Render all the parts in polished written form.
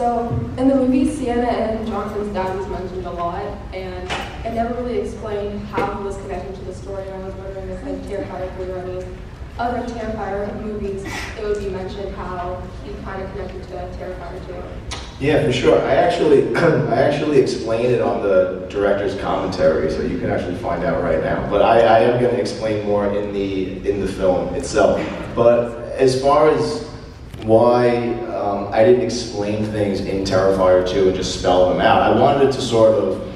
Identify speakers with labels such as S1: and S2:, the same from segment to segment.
S1: So, in the movie, Sienna and Jonathan's dad was mentioned a lot, and it never really explained how he was connected to the story. And I was wondering if in Terrifier, if there were any other Terrifier movies, it would be mentioned how he kind of connected to Terrifier too.
S2: Yeah, for sure. I actually explained it on the director's commentary, so you can actually find out right now. But I am going to explain more in the film itself. But as far as why I didn't explain things in Terrifier 2 and just spell them out, I wanted to sort of,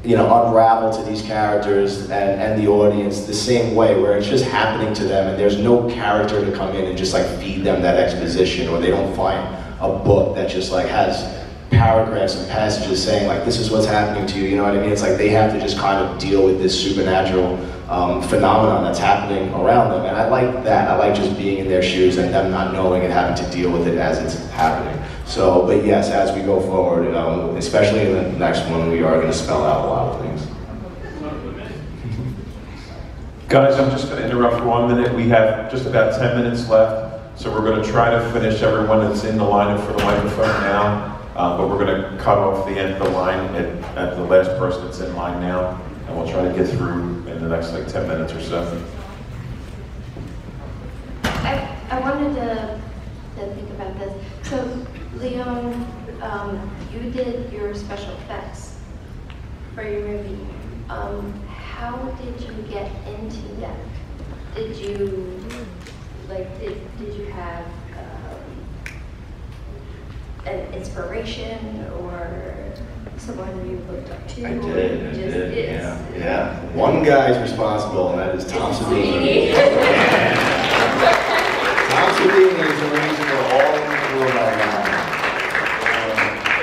S2: you know, unravel to these characters and the audience the same way, where it's just happening to them and there's no character to come in and just like feed them that exposition, or they don't find a book that just like has paragraphs and passages saying like this is what's happening to you, you know what I mean? It's like they have to just kind of deal with this supernatural phenomenon that's happening around them, and I like that. I like just being in their shoes and them not knowing and having to deal with it as it's happening. So, but yes, as we go forward, especially in the next one, we are going to spell out a lot of things.
S3: Guys, I'm just going to interrupt for 1 minute. We have just about 10 minutes left, so we're going to try to finish everyone that's in the line for the microphone now, but we're going to cut off the end of the line at the last person that's in line now, and we'll try to get through in the next like 10 minutes or so.
S4: I wanted to think about this. So, Leon, you did your special effects for your movie. How did you get into that? Did you did you have an inspiration or someone you looked up to?
S2: I did, yeah. One guy's responsible, and that is Tom Savini. Tom Savini is the reason we're all in the room right now.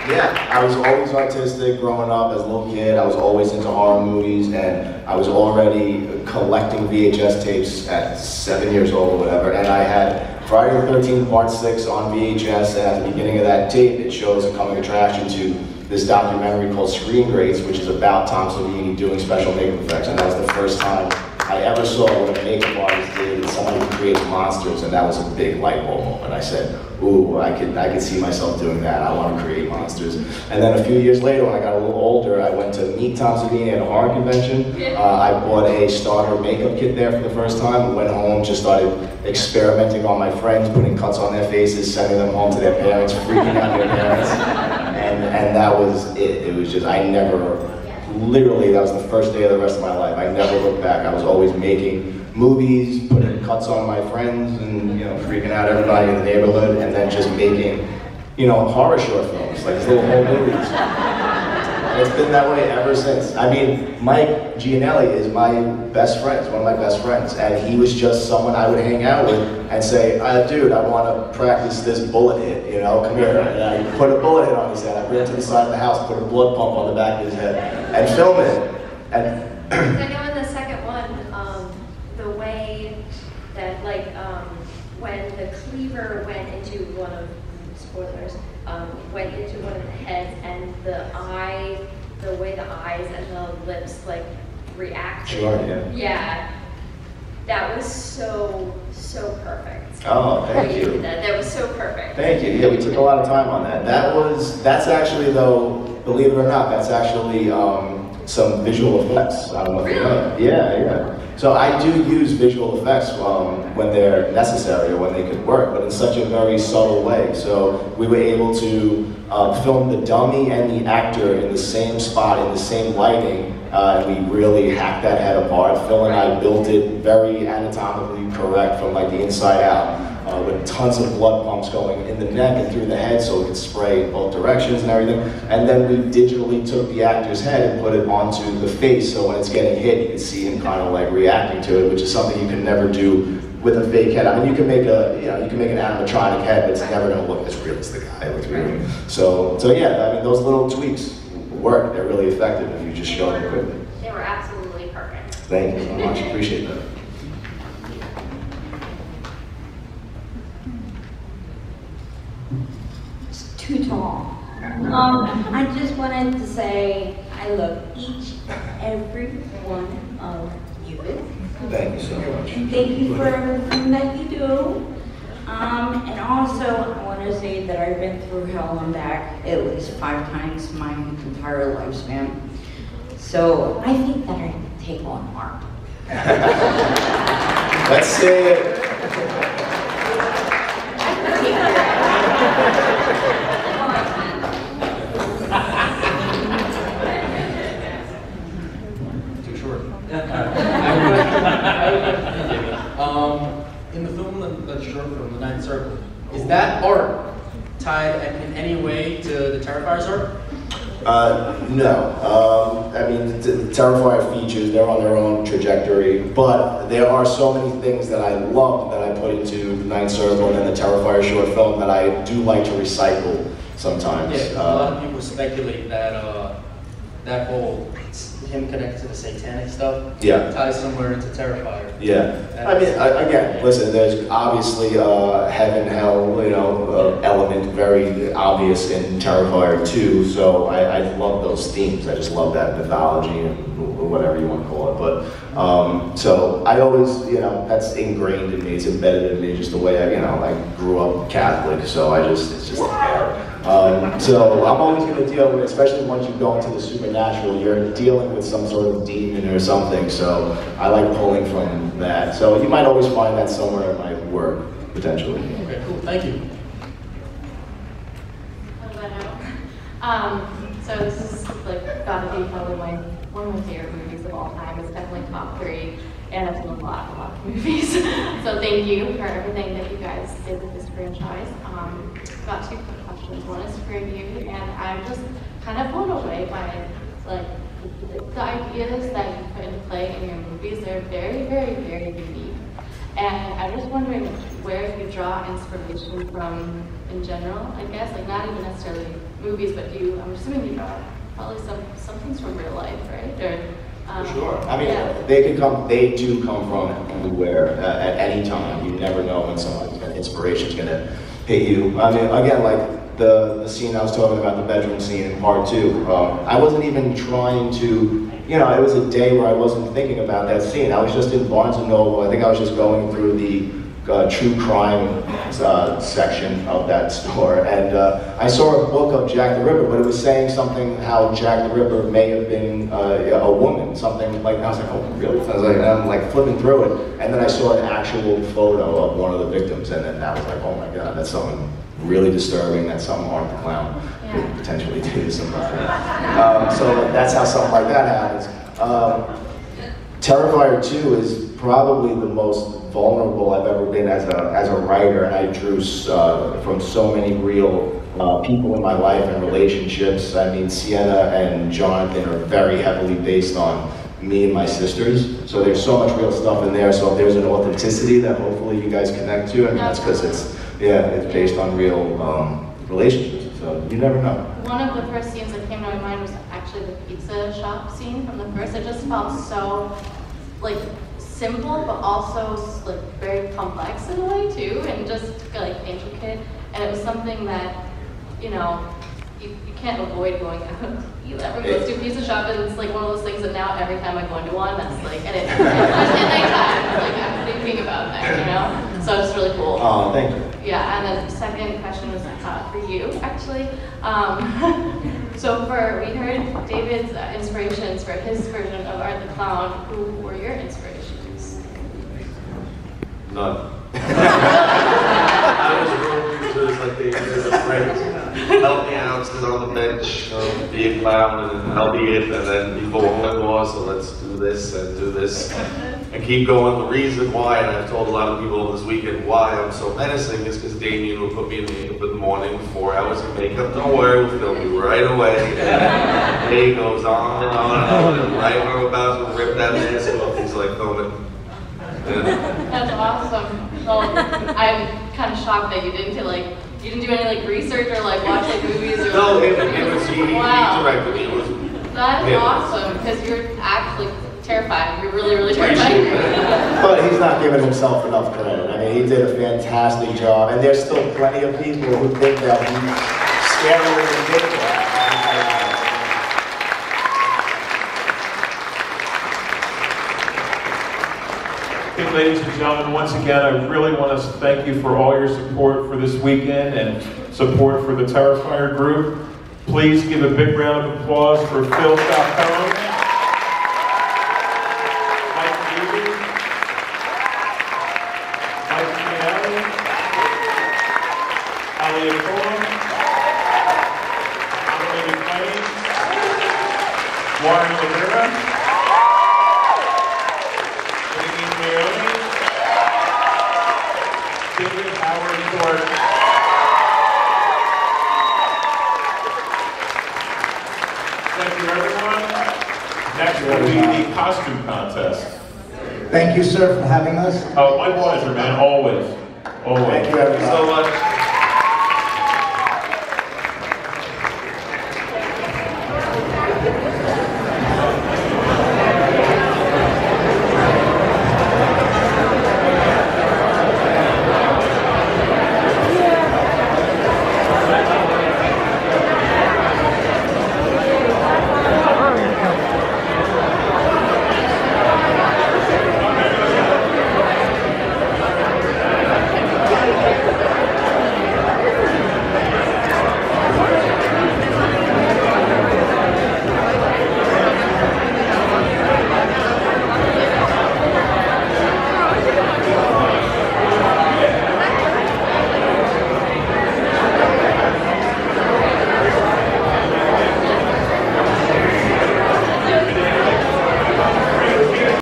S2: Yeah, I was always artistic growing up as a little kid. I was always into horror movies, and I was already collecting VHS tapes at 7 years old or whatever, and I had Friday the 13th Part 6 on VHS, and at the beginning of that tape, it shows a coming attraction to this documentary called Screen Greats, which is about Tom Savini doing special makeup effects, and that was the first time I ever saw what a makeup artist did, and someone who creates monsters, and that was a big light bulb moment. I said, ooh, I could see myself doing that. I want to create monsters. And then a few years later, when I got a little older, I went to meet Tom Savini at a horror convention. I bought a starter makeup kit there for the first time, went home, just started experimenting on my friends, putting cuts on their faces, sending them home to their parents, freaking out their parents. And that was it. It was just, I never, literally, that was the first day of the rest of my life. I never looked back. I was always making movies, putting cuts on my friends, and freaking out everybody in the neighborhood, and then just making, horror short films, like these little home movies. And it's been that way ever since. I mean, Mike Gianelli is my best friend, one of my best friends, and he was just someone I would hang out with and say, dude, I want to practice this bullet hit, come here. And I put a bullet hit on his head. I bring it to the side of the house, put a blood pump on the back of his head, and film it. And
S4: I know in the second one, the way that, when the cleaver went into one of, spoilers, went into one of the heads, and the way the eyes and the lips, reacted.
S2: Sure,
S4: yeah. That was so perfect.
S2: Oh, thank you.
S4: That was so perfect.
S2: Thank you. Yeah, we took a lot of time on that. That's actually, though, believe it or not, that's actually some visual effects. I don't know if you know. Yeah. So I do use visual effects when they're necessary or when they could work, but in such a very subtle way. So we were able to film the dummy and the actor in the same spot, in the same lighting, and we really hacked that head apart. Phil and I built it very anatomically correct from the inside out, with tons of blood pumps going in the neck and through the head so it could spray in both directions and everything. And then we digitally took the actor's head and put it onto the face, so when it's getting hit, you can see him kind of reacting to it, which is something you can never do with a fake head. I mean, you can make an animatronic head, but it's never going to look as real as the guy looks real. So yeah, I mean, those little tweaks work. They're really effective if you just show them quickly.
S4: They were absolutely perfect.
S2: Thank you so much. Appreciate that.
S5: Too tall. I just wanted to say I love each and every one of you.
S2: Thank you so much.
S5: And thank you for everything that you do. And also, I want to say that I've been through hell and back at least 5 times my entire lifespan. So I think that I take on art.
S2: Let's see it.
S6: Too short. In the film, the short film, The Ninth Circle, is that art tied in any way to the Terrifier's art?
S2: No. I mean, the Terrifier features, they're on their own trajectory, but there are so many things that I love that I put into The Ninth Circle and then the Terrifier short film that I do like to recycle sometimes.
S6: Yeah, a lot of people speculate that that whole him connected to the satanic stuff ties somewhere into Terrifier.
S2: Yeah. I mean, again, listen, there's obviously heaven, hell, element very obvious in Terrifier 2, so I love those themes. I just love that mythology and whatever you want to call it. But, so I always, that's ingrained in me, it's embedded in me just the way I grew up Catholic, so it's just there. So I'm always going to deal with, especially once you go into the supernatural, you're dealing with some sort of demon or something, so I like pulling from that. So you might always find that somewhere in my work, potentially.
S6: Okay, cool, thank you.
S7: So this is gotta be probably one of my favorite movies of all time. It's definitely top 3, and I've seen a lot of movies. So thank you for everything that you guys did with this franchise. I've got 2 quick questions. One is for you, and I'm just kind of blown away by the ideas that you put into play in your movies. They're very, very, very unique. And I'm just wondering where you draw inspiration from in general, I guess, not even necessarily movies, but I'm assuming you draw probably some things from real life, right? Or,
S2: For sure. I mean, they do come from everywhere at any time. You never know when inspiration's gonna hit you. I mean, again, the scene I was talking about, the bedroom scene in part 2, I wasn't even trying to, it was a day where I wasn't thinking about that scene. I was just in Barnes & Noble. I think I was just going through the true crime section of that store, and I saw a book of Jack the Ripper, but it was saying something how Jack the Ripper may have been a woman, something like that. I was like, oh, really? I'm flipping through it, and then I saw an actual photo of one of the victims, and then that was like, oh my God, that's something really disturbing. That's something Art the Clown could potentially do to somebody. So that's how something like that happens. Terrifier 2 is probably the most vulnerable I've ever been as a writer, and I drew from so many real people in my life and relationships. I mean, Sienna and Jonathan are very heavily based on me and my sisters, so there's so much real stuff in there. So if there's an authenticity that hopefully you guys connect to, and that's because it's based on real relationships. So you never know.
S7: One of the first scenes that came to my mind was actually the pizza shop scene from the first. It just felt so simple, but also very complex in a way too, and just intricate. And it was something that you can't avoid going out. Everyone goes to a pizza shop, and it's one of those things that now every time I go into one, that's and it's at nighttime. I'm thinking about that, So it's really cool.
S2: Oh, thank you.
S7: Yeah, and the second question was for you, actually. So we heard David's inspirations for his version of Art the Clown. Who were your inspirations?
S8: None. I was real users they were friends. Help me out, sit on the bench, be a clown, and I'll be it, and then people will want more, so let's do this and do this. And keep going. The reason why, and I've told a lot of people this weekend why I'm so menacing, is because Damien will put me in makeup in the morning, 4 hours of makeup. Don't worry, we'll film you right away. The day goes on and on and on, and right when I'm about to rip that mask off, he's like, film it.
S7: That's awesome. Well, I'm kind of shocked that you didn't do any research or watch movies or.
S8: No, he directed me.
S7: That's awesome because you're actually terrified. You're really, really terrified.
S2: But he's not giving himself enough credit. I mean, he did a fantastic job, and there's still plenty of people who think that he's scarier than Dick.
S3: I think ladies and gentlemen, once again, I really want to thank you for all your support for this weekend and support for the Terrifier group. Please give a big round of applause for Phil Falcone, Mike Davis, Mike Finnelli, Elliot Fulham, Emily McLean, Warren Rivera, Janine Leone, David Howard Short. Thank you, everyone. Next will be the costume contest.
S9: Thank you, sir, for having us.
S3: Oh, my pleasure, man. Always. Always.
S9: Thank you, everybody.
S8: So much.